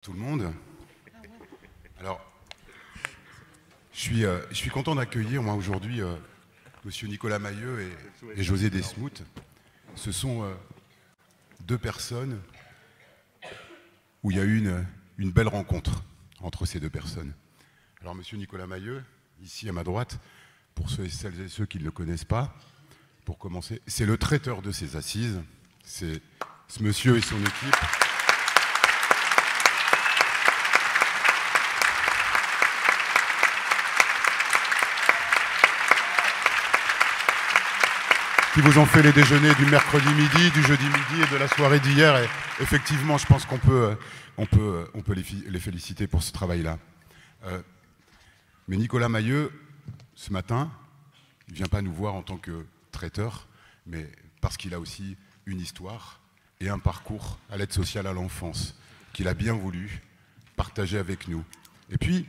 Tout le monde. Alors, je suis content d'accueillir moi aujourd'hui Monsieur Nicolas Mailleux et José Desmout. Ce sont deux personnes où il y a eu une belle rencontre entre ces deux personnes. Alors Monsieur Nicolas Mailleux, ici à ma droite, pour celles et ceux qui ne le connaissent pas, pour commencer, c'est le traiteur de ces assises. C'est ce monsieur et son équipe. Qui vous ont fait les déjeuners du mercredi midi, du jeudi midi et de la soirée d'hier. Et effectivement, je pense qu'on peut les féliciter pour ce travail-là. Mais Nicolas Mailleux, ce matin, il ne vient pas nous voir en tant que traiteur, mais parce qu'il a aussi une histoire et un parcours à l'aide sociale à l'enfance qu'il a bien voulu partager avec nous. Et puis,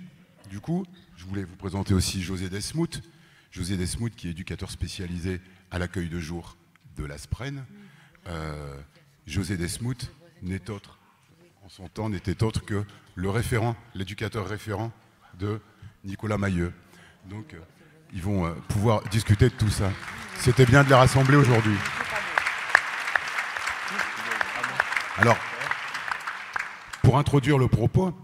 du coup, je voulais vous présenter aussi José Desmout. José Desmout, qui est éducateur spécialisé à l'accueil de jour de l'Aspren. José Desmout n'est autre, en son temps, n'était autre que le référent, l'éducateur référent de Nicolas Mailleux. Donc, ils vont pouvoir discuter de tout ça. C'était bien de les rassembler aujourd'hui. Alors, pour introduire le propos,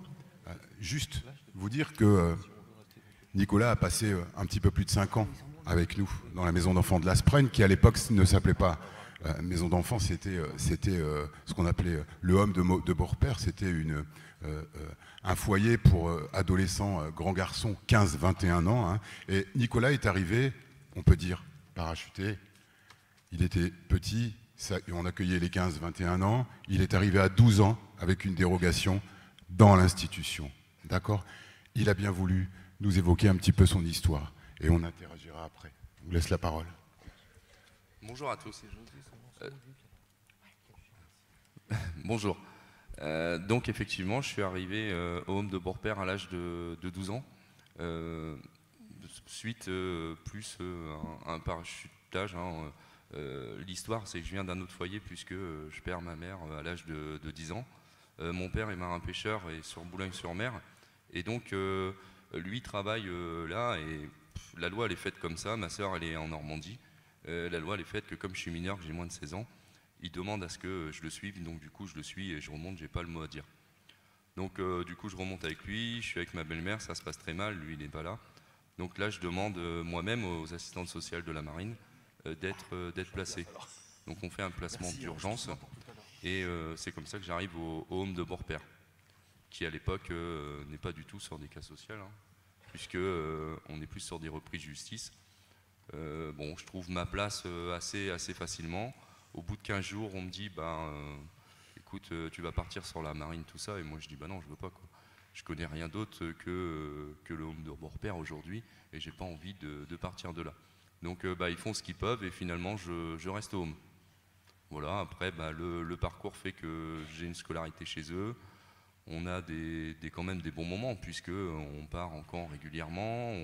juste vous dire que Nicolas a passé un petit peu plus de 5 ans avec nous dans la maison d'enfants de l'Aspren, qui à l'époque ne s'appelait pas maison d'enfants, c'était ce qu'on appelait le Home de Beaurepaire. C'était un foyer pour adolescents, grands garçons, 15-21 ans. Hein. Et Nicolas est arrivé, on peut dire, parachuté. Il était petit, on accueillait les 15-21 ans. Il est arrivé à 12 ans avec une dérogation dans l'institution. D'accord ? Il a bien voulu nous évoquer un petit peu son histoire. Et on interagira après. Je vous laisse la parole. Bonjour à tous. Bonjour. Donc effectivement, je suis arrivé au Home de Beaurepaire à l'âge de 12 ans, suite plus à un parachutage. Hein, l'histoire, c'est que je viens d'un autre foyer puisque je perds ma mère à l'âge de 10 ans. Mon père est marin-pêcheur et sur Boulogne-sur-Mer. Et donc, lui travaille là et la loi elle est faite comme ça. Ma soeur elle est en Normandie. La loi elle est faite que comme je suis mineur, que j'ai moins de 16 ans, il demande à ce que je le suive. Donc du coup je le suis et je remonte, j'ai pas le mot à dire. Donc du coup je remonte avec lui, je suis avec ma belle-mère, ça se passe très mal, lui il n'est pas là. Donc là je demande moi-même aux assistantes sociales de la marine d'être placé. Donc on fait un placement d'urgence et c'est comme ça que j'arrive au Home de Beaurepaire, qui à l'époque n'est pas du tout sur des cas sociaux, hein, puisque on est plus sur des reprises de justice. Bon, je trouve ma place assez facilement. Au bout de 15 jours, on me dit, écoute, tu vas partir sur la marine, tout ça. Et moi, je dis, non, je veux pas, quoi. Je connais rien d'autre que le Home de Beaurepaire aujourd'hui, et j'ai pas envie de partir de là. Donc, ils font ce qu'ils peuvent, et finalement, je reste au Home. Voilà, après, le parcours fait que j'ai une scolarité chez eux. On a quand même des bons moments, puisqu'on part en camp régulièrement,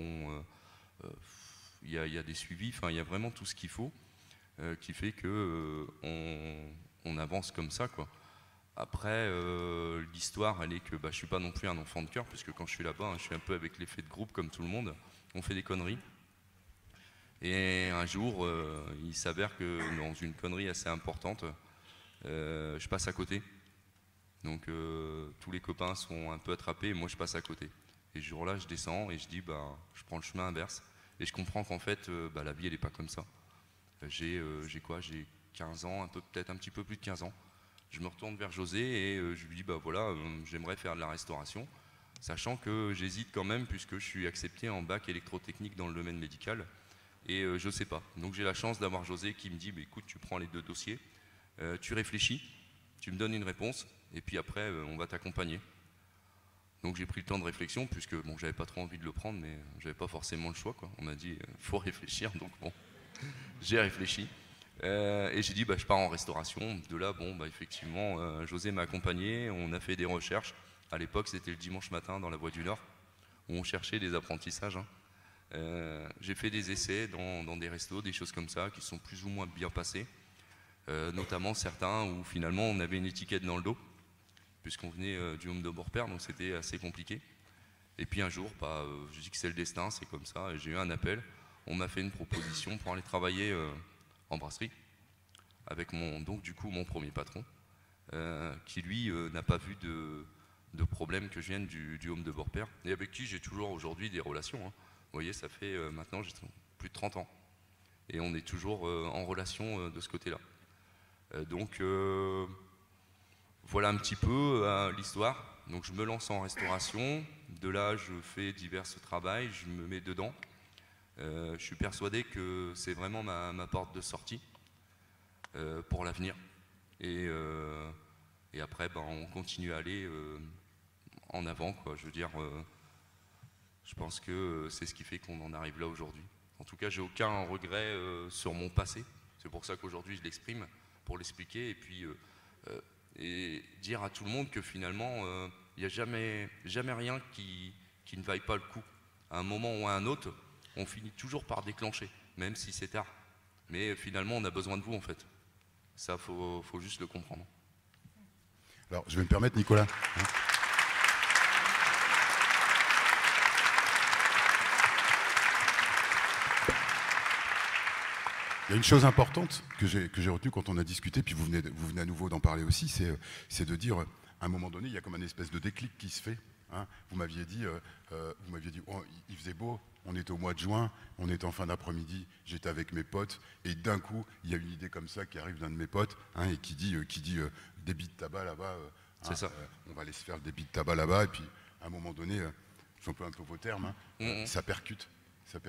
il y a des suivis, enfin, il y a vraiment tout ce qu'il faut, qui fait qu'on avance comme ça, quoi. Après, l'histoire, elle est que je ne suis pas non plus un enfant de cœur, puisque quand je suis là-bas, je suis un peu avec l'effet de groupe, comme tout le monde. On fait des conneries. Et un jour, il s'avère que dans une connerie assez importante, je passe à côté. Donc tous les copains sont un peu attrapés et moi je passe à côté. Et ce jour-là je descends et je dis je prends le chemin inverse et je comprends qu'en fait la vie elle n'est pas comme ça. J'ai quoi? J'ai 15 ans, peut-être un petit peu plus de 15 ans. Je me retourne vers José et je lui dis voilà, j'aimerais faire de la restauration, sachant que j'hésite quand même puisque je suis accepté en bac électrotechnique dans le domaine médical et je sais pas. Donc j'ai la chance d'avoir José qui me dit écoute, tu prends les 2 dossiers, tu réfléchis, tu me donnes une réponse et puis après on va t'accompagner. Donc j'ai pris le temps de réflexion puisque j'avais pas trop envie de le prendre mais j'avais pas forcément le choix, quoi. On m'a dit faut réfléchir, donc bon, j'ai réfléchi et j'ai dit je pars en restauration. De là effectivement José m'a accompagné, on a fait des recherches. À l'époque c'était le dimanche matin dans la Voie du Nord où on cherchait des apprentissages, hein. J'ai fait des essais dans des restos, des choses comme ça qui sont plus ou moins bien passés. Notamment certains où finalement on avait une étiquette dans le dos puisqu'on venait du home de Beaurepaire, donc c'était assez compliqué. Et puis un jour, je dis que c'est le destin, c'est comme ça, et j'ai eu un appel. On m'a fait une proposition pour aller travailler en brasserie, avec donc du coup mon premier patron, qui lui n'a pas vu de problème que je vienne du home de Beaurepaire, et avec qui j'ai toujours aujourd'hui des relations. Hein. Vous voyez, ça fait maintenant j'ai plus de 30 ans, et on est toujours en relation de ce côté-là. Donc voilà un petit peu l'histoire. Donc je me lance en restauration, de là je fais divers travails, je me mets dedans. Je suis persuadé que c'est vraiment ma porte de sortie pour l'avenir. Et après, on continue à aller en avant, quoi. Je veux dire, je pense que c'est ce qui fait qu'on en arrive là aujourd'hui. En tout cas, j'ai aucun regret sur mon passé. C'est pour ça qu'aujourd'hui, je l'exprime, pour l'expliquer. Et puis, et dire à tout le monde que finalement, il n'y a jamais rien qui ne vaille pas le coup. À un moment ou à un autre, on finit toujours par déclencher, même si c'est tard. Mais finalement, on a besoin de vous, en fait. Ça, faut juste le comprendre. Alors, je vais me permettre, Nicolas. Il y a une chose importante que j'ai retenue quand on a discuté, puis vous venez à nouveau d'en parler aussi, c'est de dire, à un moment donné, il y a comme une espèce de déclic qui se fait. Hein. Vous m'aviez dit, oh, il faisait beau, on était au mois de juin, on était en fin d'après-midi, j'étais avec mes potes, et d'un coup, il y a une idée comme ça qui arrive d'un de mes potes, hein, et qui dit débit de tabac là-bas, c'est ça. On va aller se faire le débit de tabac là-bas, et puis à un moment donné, j'emploie un peu vos termes, hein, ça percute hein,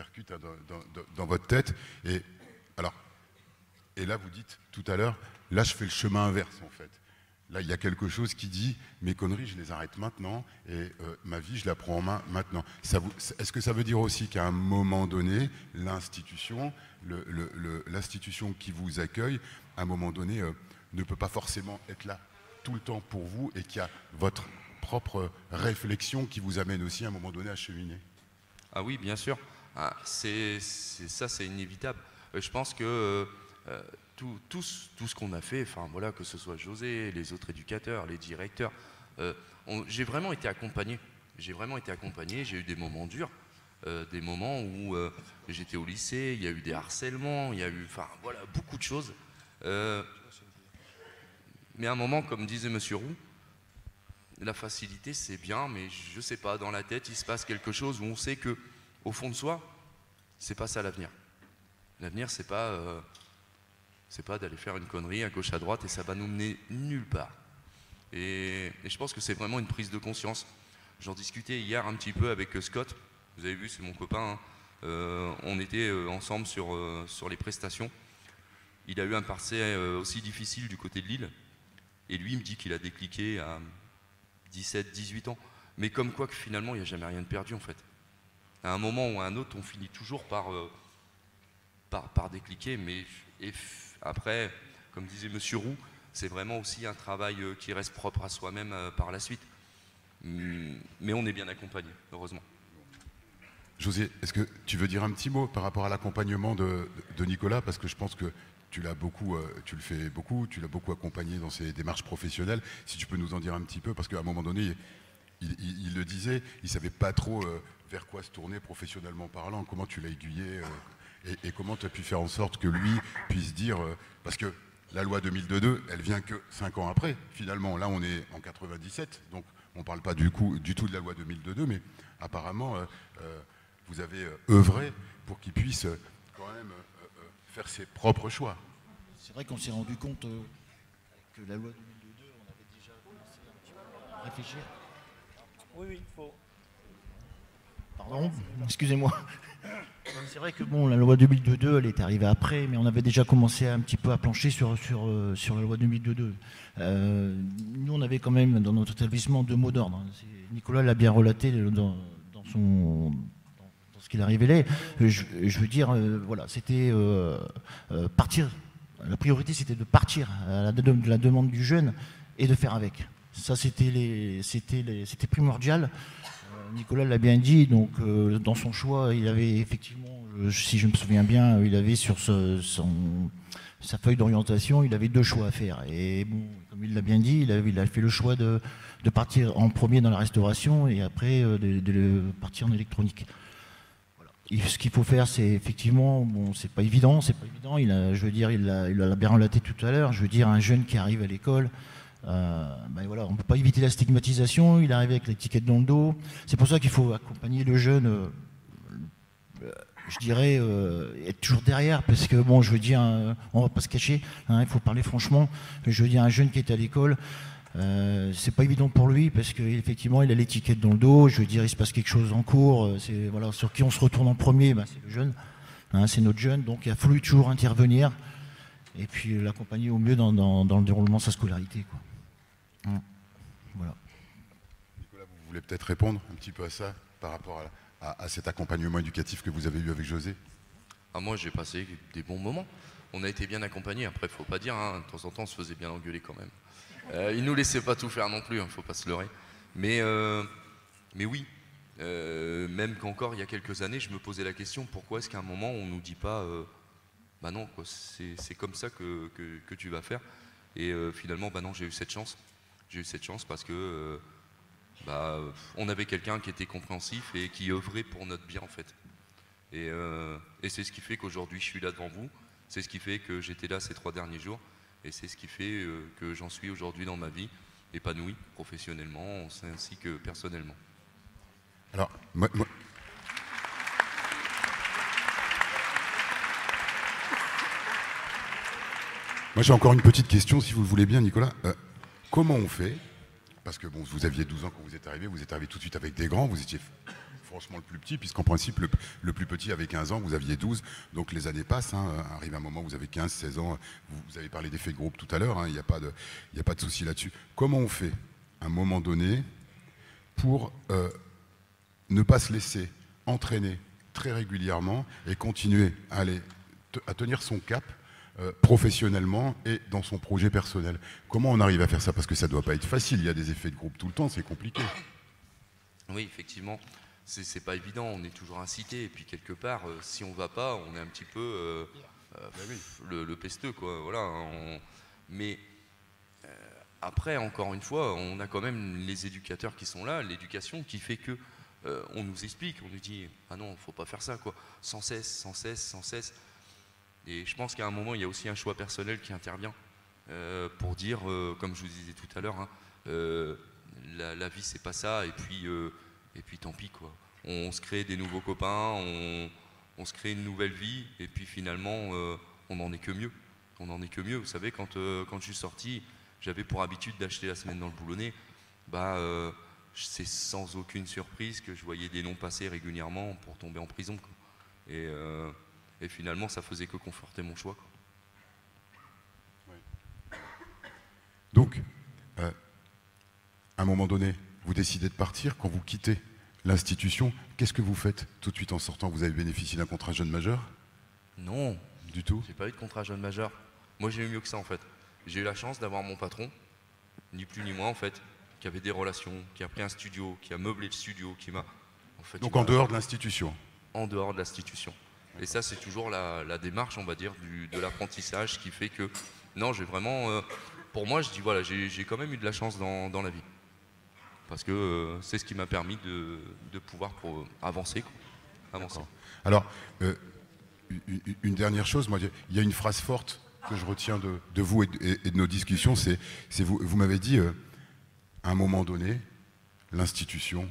dans votre tête, et là vous dites tout à l'heure, là je fais le chemin inverse en fait. Là, il y a quelque chose qui dit mes conneries, je les arrête maintenant et ma vie, je la prends en main maintenant. Est-ce que ça veut dire aussi qu'à un moment donné, l'institution, l'institution qui vous accueille, à un moment donné, ne peut pas forcément être là tout le temps pour vous et qu'il y a votre propre réflexion qui vous amène aussi à un moment donné à cheminer? Ah oui, bien sûr. Ah, c'est inévitable. Je pense que tout ce qu'on a fait, enfin voilà, que ce soit José, les autres éducateurs, les directeurs, j'ai vraiment été accompagné. J'ai eu des moments durs, des moments où j'étais au lycée, il y a eu des harcèlements, il y a eu, enfin voilà, beaucoup de choses. Mais à un moment, comme disait Monsieur Roux, la facilité c'est bien, mais je sais pas, dans la tête il se passe quelque chose où on sait que, au fond de soi, c'est pas ça l'avenir. L'avenir c'est pas d'aller faire une connerie à gauche à droite et ça va nous mener nulle part. Et je pense que c'est vraiment une prise de conscience. J'en discutais hier un petit peu avec Scott, vous avez vu, c'est mon copain, hein. On était ensemble sur les prestations. Il a eu un passé aussi difficile du côté de Lille, et lui il me dit qu'il a décliqué à 17, 18 ans. Mais comme quoi que finalement il n'y a jamais rien de perdu en fait. À un moment ou à un autre, on finit toujours par décliquer, mais après, comme disait Monsieur Roux, c'est vraiment aussi un travail qui reste propre à soi-même par la suite. Mais on est bien accompagné, heureusement. José, est-ce que tu veux dire un petit mot par rapport à l'accompagnement de Nicolas? Parce que je pense que tu l'as beaucoup accompagné dans ses démarches professionnelles. Si tu peux nous en dire un petit peu, parce qu'à un moment donné, il le disait, il ne savait pas trop vers quoi se tourner professionnellement parlant. Comment tu l'as aiguillé et comment tu as pu faire en sorte que lui puisse dire... parce que la loi 2002, elle vient que 5 ans après, finalement. Là, on est en 97, donc on ne parle pas du tout de la loi 2002, mais apparemment, vous avez œuvré pour qu'il puisse quand même faire ses propres choix. C'est vrai qu'on s'est rendu compte que la loi 2002, on avait déjà commencé un petit peu à réfléchir. Oui, il faut... Pardon, excusez-moi. C'est vrai que bon, la loi 2002, elle est arrivée après, mais on avait déjà commencé un petit peu à plancher sur la loi 2002. Nous, on avait quand même dans notre établissement 2 mots d'ordre. Nicolas l'a bien relaté dans ce qu'il a révélé. Je veux dire, voilà, c'était partir. La priorité, c'était de partir à la demande du jeune et de faire avec. Ça, c'était primordial. Nicolas l'a bien dit, donc dans son choix, il avait effectivement, si je me souviens bien, il avait sur sa feuille d'orientation, il avait 2 choix à faire. Et bon, comme il l'a bien dit, il a fait le choix de partir en premier dans la restauration et après de partir en électronique. Et ce qu'il faut faire, c'est effectivement, bon, c'est pas évident. Je veux dire, il l'a bien relaté tout à l'heure. Je veux dire, un jeune qui arrive à l'école, ben voilà, on ne peut pas éviter la stigmatisation. Il arrive avec l'étiquette dans le dos. C'est pour ça qu'il faut accompagner le jeune. Je dirais être toujours derrière, parce que bon, je veux dire, on va pas se cacher. Hein, il faut parler franchement. Je veux dire, un jeune qui est à l'école. C'est pas évident pour lui parce qu'effectivement il a l'étiquette dans le dos, je veux dire il se passe quelque chose en cours, voilà, sur qui on se retourne en premier, ben, c'est le jeune, hein, c'est notre jeune, donc il a fallu toujours intervenir et puis l'accompagner au mieux dans le déroulement de sa scolarité, quoi. Voilà. Nicolas, vous voulez peut-être répondre un petit peu à ça par rapport à cet accompagnement éducatif que vous avez eu avec José? Moi j'ai passé des bons moments, on a été bien accompagnés, après faut pas dire, hein, de temps en temps on se faisait bien engueuler quand même. Il nous laissait pas tout faire non plus, faut pas se leurrer. Mais oui, même qu'encore il y a quelques années, je me posais la question, pourquoi est-ce qu'à un moment on nous dit pas, bah non, quoi, c'est comme ça que tu vas faire. Et finalement, bah non, j'ai eu cette chance. J'ai eu cette chance parce que on avait quelqu'un qui était compréhensif et qui œuvrait pour notre bien en fait. Et c'est ce qui fait qu'aujourd'hui je suis là devant vous. C'est ce qui fait que j'étais là ces 3 derniers jours. Et c'est ce qui fait que j'en suis aujourd'hui dans ma vie, épanoui professionnellement ainsi que personnellement. Alors, moi j'ai encore une petite question, si vous le voulez bien, Nicolas. Comment on fait? Parce que bon, vous aviez 12 ans quand vous êtes arrivé tout de suite avec des grands, vous étiez franchement le plus petit, puisqu'en principe le plus petit avait 15 ans, vous aviez 12, donc les années passent, hein, arrive un moment où vous avez 15, 16 ans, vous avez parlé d'effet de groupe tout à l'heure, hein, il n'y a pas de souci là-dessus. Comment on fait, à un moment donné, pour ne pas se laisser entraîner très régulièrement et continuer à tenir son cap professionnellement et dans son projet personnel? Comment on arrive à faire ça? Parce que ça ne doit pas être facile, il y a des effets de groupe tout le temps, c'est compliqué. Oui, effectivement, c'est pas évident, on est toujours incité, et puis quelque part, si on va pas, on est un petit peu le pesteux, quoi, voilà. Mais après, encore une fois, on a quand même les éducateurs qui sont là, l'éducation qui fait que on nous explique, on nous dit « Ah non, faut pas faire ça, quoi », sans cesse. Et je pense qu'à un moment, il y a aussi un choix personnel qui intervient pour dire, comme je vous disais tout à l'heure, hein, la vie c'est pas ça, et puis tant pis, quoi. On se crée des nouveaux copains, on se crée une nouvelle vie, et puis finalement on n'en est que mieux. Vous savez, quand je suis sorti, j'avais pour habitude d'acheter la semaine dans le boulonnais, c'est sans aucune surprise que je voyais des noms passer régulièrement pour tomber en prison, quoi. Et finalement ça faisait que conforter mon choix, quoi. Donc, à un moment donné, vous décidez de partir. Quand vous quittez l'institution, qu'est-ce que vous faites tout de suite en sortant? Vous avez bénéficié d'un contrat jeune majeur? Non. Du tout? J'ai pas eu de contrat jeune majeur. Moi j'ai eu mieux que ça en fait. J'ai eu la chance d'avoir mon patron, ni plus ni moins en fait, qui avait des relations, qui a pris un studio, qui a meublé le studio, qui m'a... En fait, donc en dehors de l'institution? En dehors de l'institution. Et ça c'est toujours la démarche, on va dire, de l'apprentissage qui fait que... Non, j'ai vraiment... pour moi, je dis voilà, j'ai quand même eu de la chance dans la vie. Parce que c'est ce qui m'a permis de pouvoir avancer, quoi. Avancer. Alors, une dernière chose, moi, il y a une phrase forte que je retiens de vous et de nos discussions, c'est vous m'avez dit, à un moment donné, l'institution,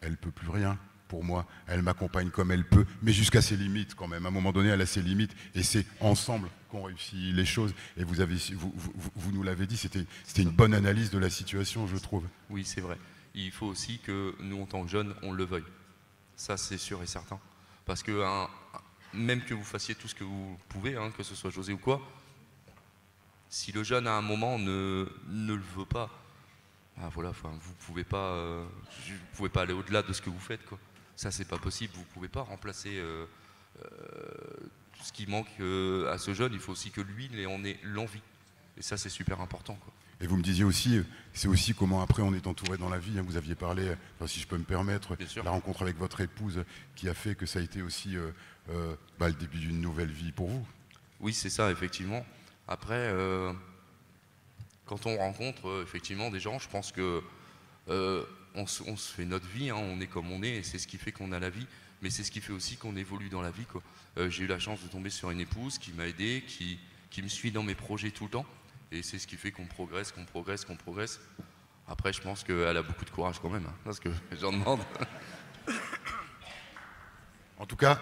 elle ne peut plus rien pour moi, elle m'accompagne comme elle peut, mais jusqu'à ses limites quand même. À un moment donné, elle a ses limites, et c'est ensemble qu'on réussit les choses. Et vous nous l'avez dit, c'était une bonne analyse de la situation, je trouve. Oui, c'est vrai. Il faut aussi que nous, en tant que jeunes, on le veuille. Ça, c'est sûr et certain. Parce que même que vous fassiez tout ce que vous pouvez, hein, que ce soit José ou quoi, si le jeune, à un moment, ne le veut pas, voilà, vous pouvez pas aller au-delà de ce que vous faites, quoi. Ça, c'est pas possible. Vous pouvez pas remplacer tout ce qui manque à ce jeune. Il faut aussi que lui, il en ait l'envie. Et ça, c'est super important, quoi. Et vous me disiez aussi, c'est aussi comment après on est entouré dans la vie, hein. Vous aviez parlé, si je peux me permettre, la rencontre avec votre épouse qui a fait que ça a été aussi le début d'une nouvelle vie pour vous. Oui, c'est ça, effectivement. Après, quand on rencontre effectivement des gens, je pense que on se fait notre vie, hein, on est comme on est, et c'est ce qui fait qu'on a la vie, mais c'est ce qui fait aussi qu'on évolue dans la vie, quoi. J'ai eu la chance de tomber sur une épouse qui m'a aidé, qui me suit dans mes projets tout le temps, et c'est ce qui fait qu'on progresse, qu'on progresse, qu'on progresse. Après, je pense qu'elle a beaucoup de courage quand même, hein, parce que j'en demande. En tout cas,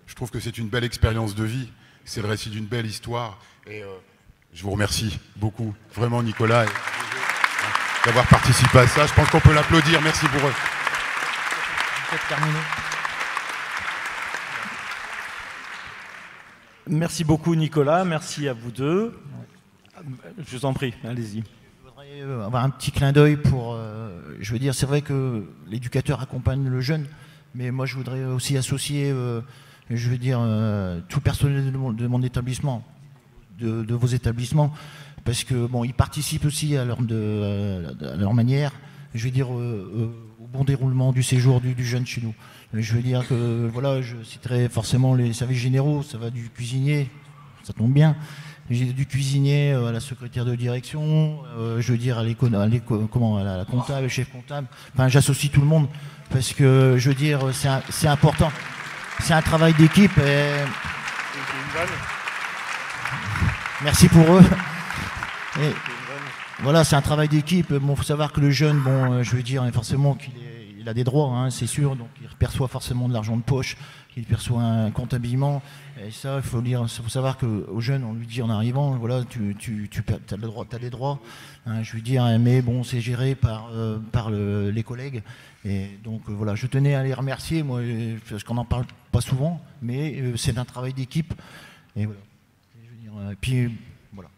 je trouve que c'est une belle expérience de vie, c'est le récit d'une belle histoire, et je vous remercie beaucoup, vraiment Nicolas, d'avoir participé à ça. Je pense qu'on peut l'applaudir, merci pour eux. Merci beaucoup Nicolas, merci à vous deux. Je vous en prie, allez-y. Je voudrais avoir un petit clin d'œil pour... je veux dire, c'est vrai que l'éducateur accompagne le jeune, mais moi je voudrais aussi associer, je veux dire, tout le personnel de mon établissement, de vos établissements, parce que bon, ils participent aussi à leur manière, je veux dire, au bon déroulement du séjour du jeune chez nous. Je veux dire que, voilà, je citerai forcément les services généraux, ça va du cuisinier, ça tombe bien, du cuisinier à la secrétaire de direction, je veux dire à la comptable, le chef comptable, enfin j'associe tout le monde, parce que, je veux dire, c'est important. C'est un travail d'équipe et... Merci pour eux. Et voilà, c'est un travail d'équipe. Bon, faut savoir que le jeune, bon, je veux dire, forcément qu'il a des droits, hein, c'est sûr. Donc, il perçoit forcément de l'argent de poche, il perçoit un compte habillement. Et ça, il faut savoir qu'au jeune, on lui dit en arrivant, voilà, tu as des droits. Hein, je veux dire, mais bon, c'est géré par les collègues. Et donc, voilà, je tenais à les remercier, moi, parce qu'on n'en parle pas souvent, mais c'est un travail d'équipe. Et voilà. Et puis, voilà.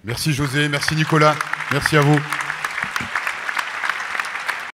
Merci José, merci Nicolas, merci à vous.